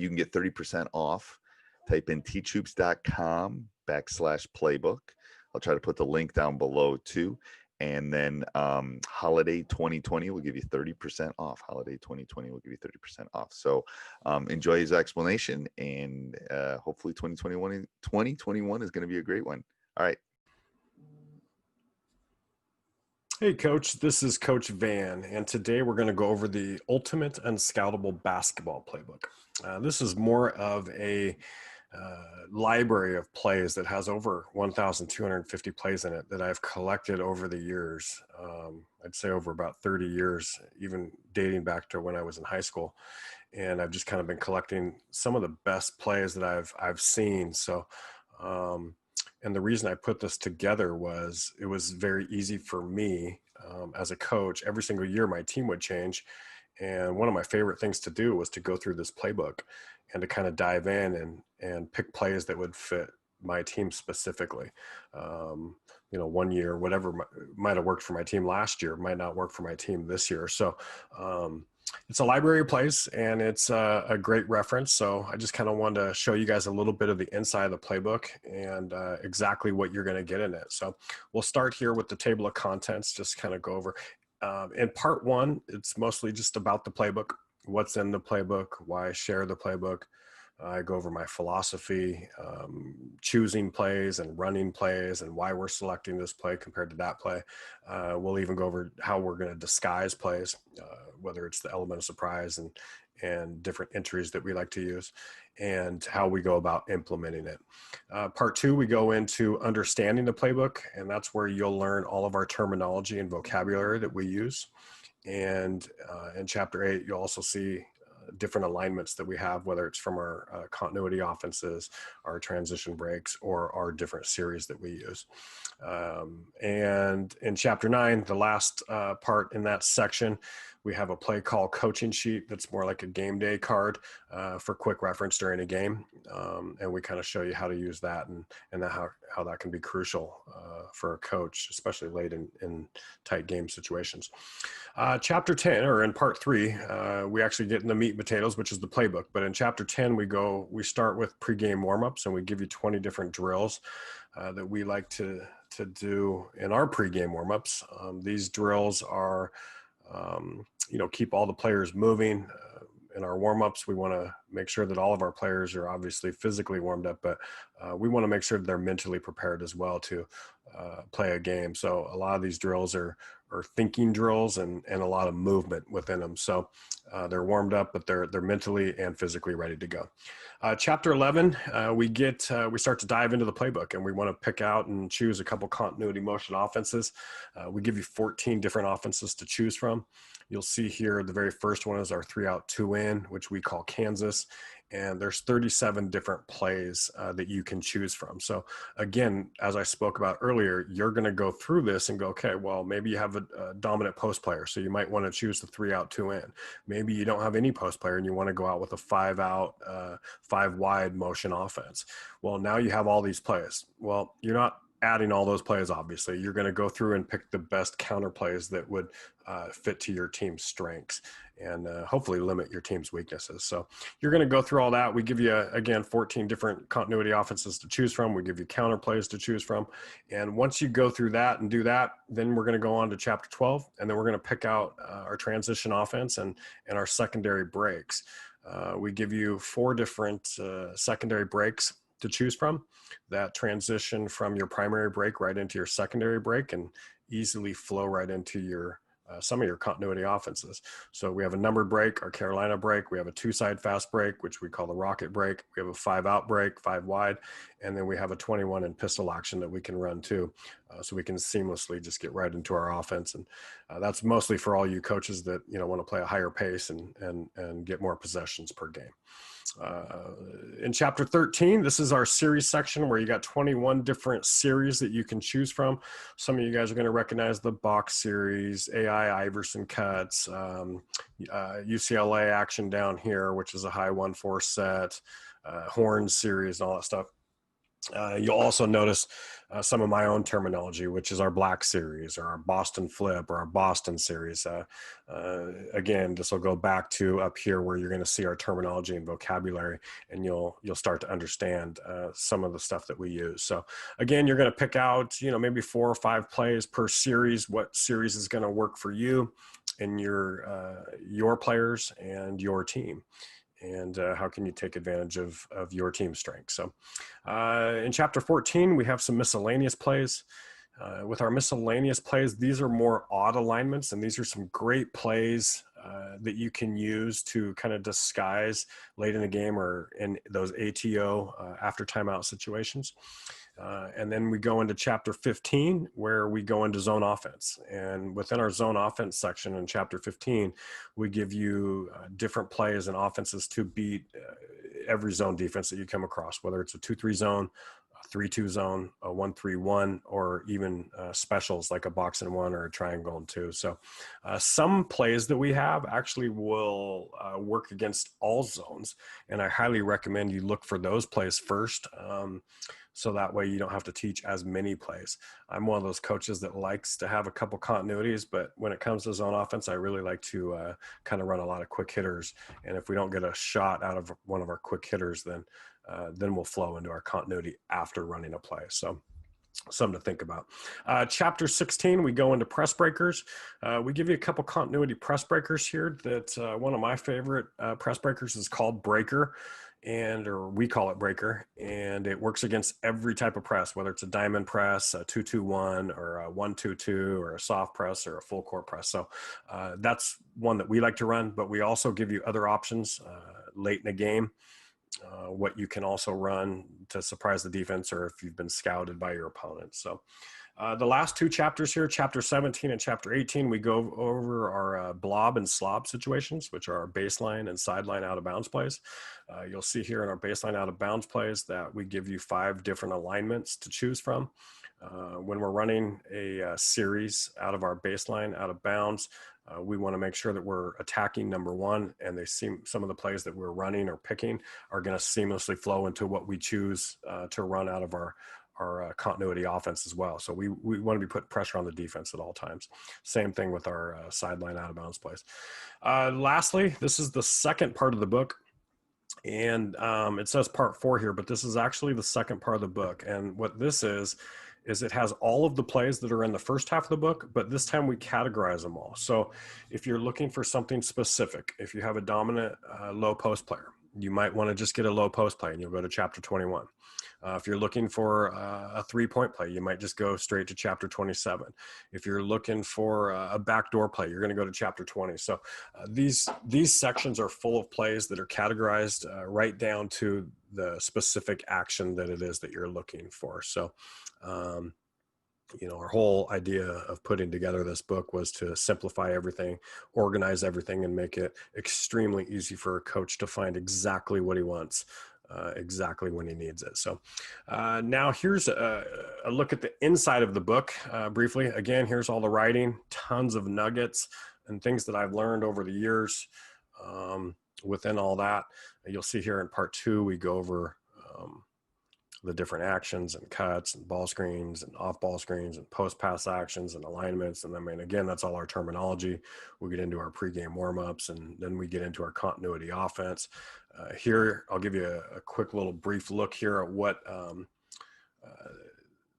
you can get 30% off. Type in teachhoops.com/playbook. I'll try to put the link down below too. And then holiday 2020 will give you 30% off. Holiday 2020 will give you 30% off. So enjoy his explanation, and hopefully 2021 is going to be a great one. All right. Hey, Coach. This is Coach Van, and today we're going to go over the Ultimate Unscoutable Basketball Playbook. This is more of a library of plays that has over 1,250 plays in it that I've collected over the years. I'd say over about 30 years, even dating back to when I was in high school. And I've just kind of been collecting some of the best plays that I've seen. So, and the reason I put this together was it was very easy for me as a coach. Every single year my team would change. And one of my favorite things to do was to go through this playbook and to kind of dive in and pick plays that would fit my team specifically. One year, whatever might have worked for my team last year might not work for my team this year. So it's a library of plays, and it's a great reference. So I just kind of wanted to show you guys a little bit of the inside of the playbook and exactly what you're going to get in it. So we'll start here with the table of contents, just kind of go over. In part one, it's mostly just about the playbook, what's in the playbook, why I share the playbook. I go over my philosophy, choosing plays and running plays and why we're selecting this play compared to that play. We'll even go over how we're going to disguise plays, whether it's the element of surprise and different entries that we like to use, and how we go about implementing it. Part two, we go into understanding the playbook, and that's where you'll learn all of our terminology and vocabulary that we use. And in chapter 8, you'll also see different alignments that we have, whether it's from our continuity offenses, our transition breaks, or our different series that we use. And in chapter 9, the last part in that section, we have a play call coaching sheet that's more like a game day card for quick reference during a game. And we kind of show you how to use that and how that can be crucial for a coach, especially late in tight game situations. Chapter 10, or in part 3, we actually get in the meat and potatoes, which is the playbook. But in chapter 10, we start with pregame warmups, and we give you 20 different drills that we like to do in our pregame warmups. These drills are keep all the players moving. In our warm-ups, we want to make sure that all of our players are obviously physically warmed up, but we want to make sure that they're mentally prepared as well to play a game. So a lot of these drills are thinking drills and a lot of movement within them. So they're warmed up, but they're mentally and physically ready to go. Chapter 11, we start to dive into the playbook, and we want to pick out and choose a couple continuity motion offenses. We give you 14 different offenses to choose from. You'll see here the very first one is our 3-out, 2-in, which we call Kansas. And there's 37 different plays that you can choose from. So again, as I spoke about earlier, you're going to go through this and go, okay, well, maybe you have a dominant post player, so you might want to choose the 3-out, 2-in. Maybe you don't have any post player and you want to go out with a 5-out, 5-wide motion offense. Well, now you have all these plays. Well, you're not adding all those plays, obviously. You're going to go through and pick the best counter plays that would fit to your team's strengths and hopefully limit your team's weaknesses. So you're going to go through all that. We give you, again, 14 different continuity offenses to choose from. We give you counter plays to choose from. And once you go through that and do that, then we're going to go on to chapter 12, and then we're going to pick out our transition offense and our secondary breaks. We give you 4 different secondary breaks to choose from that transition from your primary break right into your secondary break and easily flow right into your some of your continuity offenses. So we have a numbered break, our Carolina break. We have a 2-side fast break, which we call the rocket break. We have a 5-out break, 5 wide, and then we have a 21 in pistol action that we can run too. So we can seamlessly just get right into our offense. And that's mostly for all you coaches that, want to play a higher pace and get more possessions per game. In chapter 13, this is our series section where you got 21 different series that you can choose from. Some of you guys are going to recognize the box series, AI Iverson cuts, UCLA action down here, which is a high 1-4 set, horn series and all that stuff. You'll also notice some of my own terminology, which is our Black series or our Boston flip or our Boston series. Again, this will go back to up here where you're going to see our terminology and vocabulary, and you'll start to understand some of the stuff that we use. So again, you're going to pick out, maybe 4 or 5 plays per series. What series is going to work for you and your players and your team, and how can you take advantage of your team strength. So in chapter 14, we have some miscellaneous plays. With our miscellaneous plays, these are more odd alignments, and these are some great plays that you can use to kind of disguise late in the game or in those ATO after timeout situations. And then we go into chapter 15, where we go into zone offense. And within our zone offense section in chapter 15, we give you different plays and offenses to beat every zone defense that you come across, whether it's a 2-3 zone, a 3-2 zone, a 1-3-1, or even specials like a box and one or a triangle and two. So some plays that we have actually will work against all zones, and I highly recommend you look for those plays first. So that way you don't have to teach as many plays. I'm one of those coaches that likes to have a couple continuities, but when it comes to zone offense, I really like to kind of run a lot of quick hitters. And if we don't get a shot out of one of our quick hitters, then we'll flow into our continuity after running a play. So something to think about. Chapter 16, we go into press breakers. We give you a couple continuity press breakers here that one of my favorite press breakers is called breaker, or we call it breaker, and it works against every type of press, whether it's a diamond press, a 2-2-1, or a 1-2-2, or a soft press, or a full court press. So that's one that we like to run, but we also give you other options late in the game. What you can also run to surprise the defense, or if you've been scouted by your opponent. So the last 2 chapters here, chapter 17 and chapter 18, we go over our blob and slob situations, which are our baseline and sideline out of bounds plays. You'll see here in our baseline out of bounds plays that we give you 5 different alignments to choose from. When we're running a series out of our baseline out of bounds, we want to make sure that we're attacking number 1, and some of the plays that we're running or picking are going to seamlessly flow into what we choose to run out of our continuity offense as well. So we want to be putting pressure on the defense at all times. Same thing with our sideline out of bounds plays. Lastly, this is the second part of the book. And it says part 4 here, but this is actually the second part of the book. And what this is it has all of the plays that are in the first half of the book, but this time we categorize them all. So if you're looking for something specific, if you have a dominant low post player, you might want to just get a low post play and you'll go to chapter 21. If you're looking for a 3-point play, you might just go straight to chapter 27. If you're looking for a backdoor play, you're going to go to chapter 20. So these sections are full of plays that are categorized right down to the specific action that it is that you're looking for. So, our whole idea of putting together this book was to simplify everything, organize everything, and make it extremely easy for a coach to find exactly what he wants, exactly when he needs it. So now here's a look at the inside of the book briefly. Again, here's all the writing, tons of nuggets and things that I've learned over the years. Within all that, you'll see here in part 2, we go over the different actions and cuts and ball screens and off ball screens and post pass actions and alignments. And again, that's all our terminology. We'll get into our pregame warmups, and then we get into our continuity offense. Here, I'll give you a quick little brief look here at what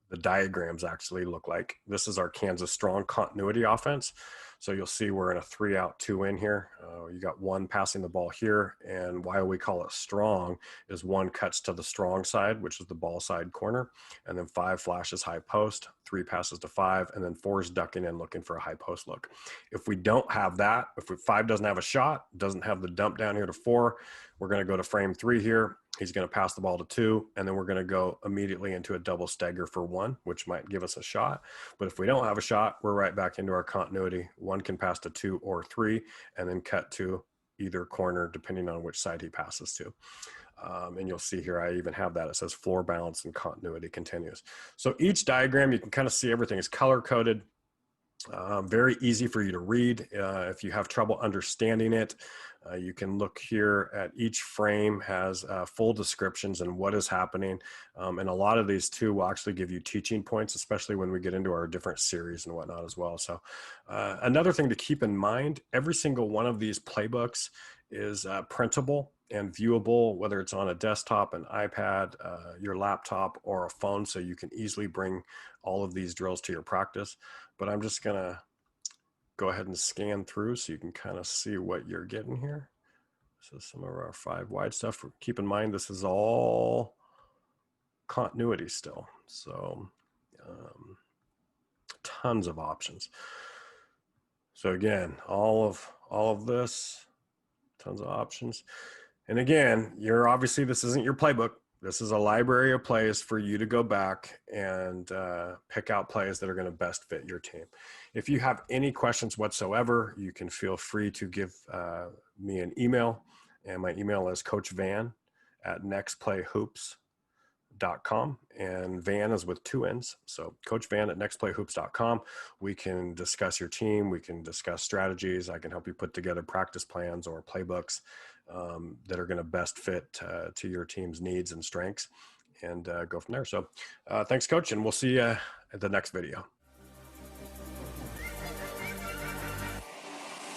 the diagrams actually look like. This is our Kansas strong continuity offense. So you'll see we're in a 3-out, 2-in here. You got 1 passing the ball here, and why we call it strong is 1 cuts to the strong side, which is the ball side corner, and then 5 flashes high post, 3 passes to 5, and then 4 is ducking in looking for a high post look. If we don't have that, if 5 doesn't have a shot, doesn't have the dump down here to 4, we're going to go to frame 3 here. He's going to pass the ball to 2, and then we're going to go immediately into a double stagger for 1, which might give us a shot. But if we don't have a shot, we're right back into our continuity. 1 can pass to 2 or 3, and then cut to either corner, depending on which side he passes to. And you'll see here, I even have that. It says floor balance and continuity continues. So each diagram, you can kind of see everything is color-coded. Very easy for you to read. If you have trouble understanding it, You can look here at each frame has full descriptions and what is happening. And a lot of these too will actually give you teaching points, especially when we get into our different series and whatnot as well. So another thing to keep in mind, every single one of these playbooks is printable and viewable, whether it's on a desktop, an iPad, your laptop, or a phone, so you can easily bring all of these drills to your practice. But I'm just gonna go ahead and scan through so you can kind of see what you're getting here. So some of our 5 wide stuff, keep in mind this is all continuity still, so tons of options. So again, all of this, tons of options. And again, you're obviously, this isn't your playbook. This is a library of plays for you to go back and pick out plays that are going to best fit your team. If you have any questions whatsoever, you can feel free to give me an email. And my email is coachvan@nextplayhoops.com, and Van is with 2 N's. So coachvan@nextplayhoops.com. We can discuss your team. We can discuss strategies. I can help you put together practice plans or playbooks that are going to best fit to your team's needs and strengths, and go from there. So thanks, Coach, and we'll see you at the next video.